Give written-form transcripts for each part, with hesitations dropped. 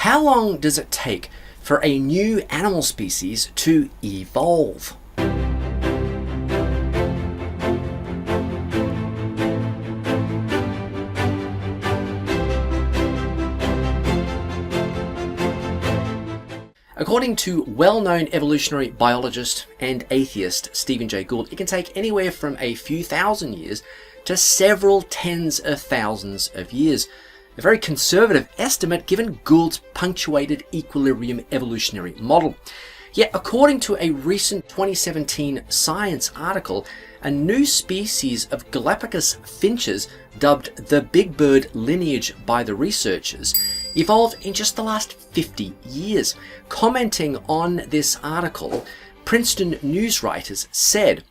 How long does it take for a new animal species to evolve? According to well-known evolutionary biologist and atheist Stephen Jay Gould, it can take anywhere from a few thousand years to several tens of thousands of years. A very conservative estimate given Gould's punctuated equilibrium evolutionary model. Yet, according to a recent 2017 Science article, a new species of Galapagos finches, dubbed the big bird lineage by the researchers, evolved in just the last 50 years. Commenting on this article, Princeton news writers said,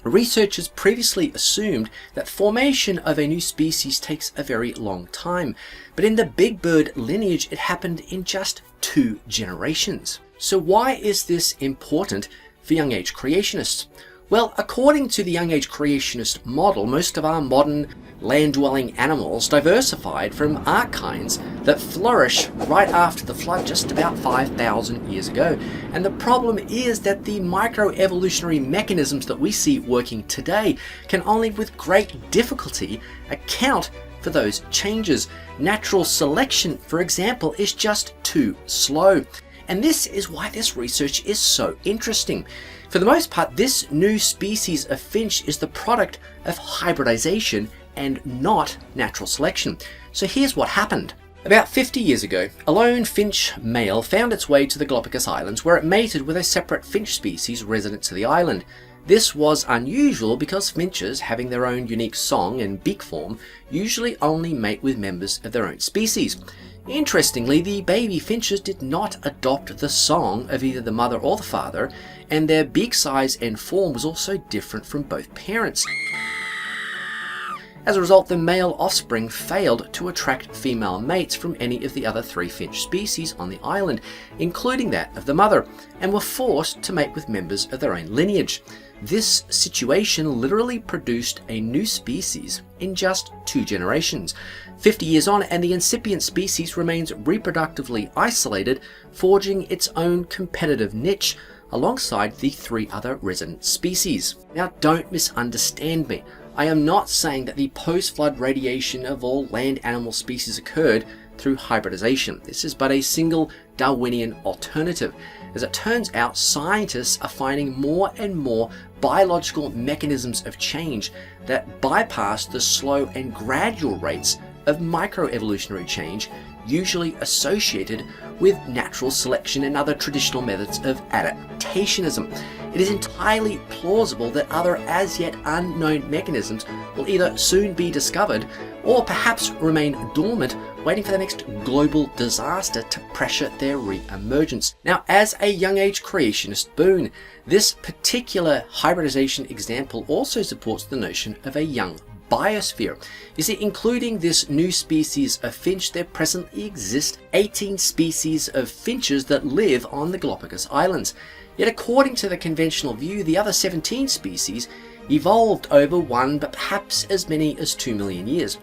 researchers previously assumed that formation of a new species takes a very long time, but in the big bird lineage it happened in just 2 generations. So why is this important for young age creationists? Well, according to the young age creationist model, most of our modern land-dwelling animals diversified from archetypes that flourish right after the flood just about 5,000 years ago. And the problem is that the microevolutionary mechanisms that we see working today can only with great difficulty account for those changes. Natural selection, for example, is just too slow. And this is why this research is so interesting. For the most part, this new species of finch is the product of hybridization and not natural selection. So here's what happened. About 50 years ago, a lone finch male found its way to the Galapagos Islands, where it mated with a separate finch species resident to the island. This was unusual because finches, having their own unique song and beak form, usually only mate with members of their own species. Interestingly, the baby finches did not adopt the song of either the mother or the father, and their beak size and form was also different from both parents. As a result, the male offspring failed to attract female mates from any of the other 3 finch species on the island, including that of the mother, and were forced to mate with members of their own lineage. This situation literally produced a new species in just 2 generations. 50 years on, and the incipient species remains reproductively isolated, forging its own competitive niche alongside the 3 other resident species. Now, don't misunderstand me. I am not saying that the post-flood radiation of all land animal species occurred through hybridization. This is but a single Darwinian alternative. As it turns out, scientists are finding more and more biological mechanisms of change that bypass the slow and gradual rates of microevolutionary change usually associated with natural selection and other traditional methods of adaptationism. It is entirely plausible that other as yet unknown mechanisms will either soon be discovered or perhaps remain dormant, waiting for the next global disaster to pressure their re-emergence. Now, as a young age creationist boon, this particular hybridization example also supports the notion of a young biosphere. You see, including this new species of finch, there presently exist 18 species of finches that live on the Galapagos Islands. Yet according to the conventional view, the other 17 species evolved over 1, but perhaps as many as 2 million years.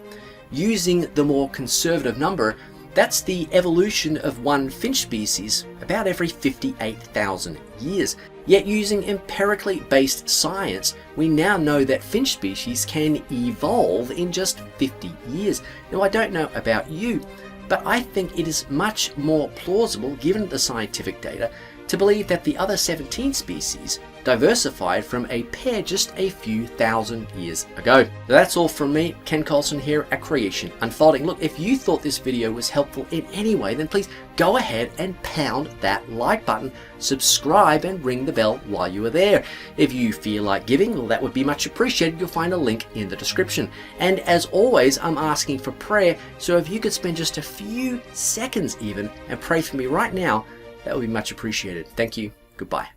Using the more conservative number, that's the evolution of 1 finch species about every 58,000 years. Yet using empirically based science, we now know that finch species can evolve in just 50 years. Now, I don't know about you, but I think it is much more plausible, given the scientific data, to believe that the other 17 species diversified from a pair just a few thousand years ago. So that's all from me, Ken Coulson here at Creation Unfolding. Look, if you thought this video was helpful in any way, then please go ahead and pound that like button, subscribe and ring the bell while you are there. If you feel like giving, well, that would be much appreciated. You'll find a link in the description. And as always, I'm asking for prayer, so if you could spend just a few seconds even and pray for me right now, that would be much appreciated. Thank you. Goodbye.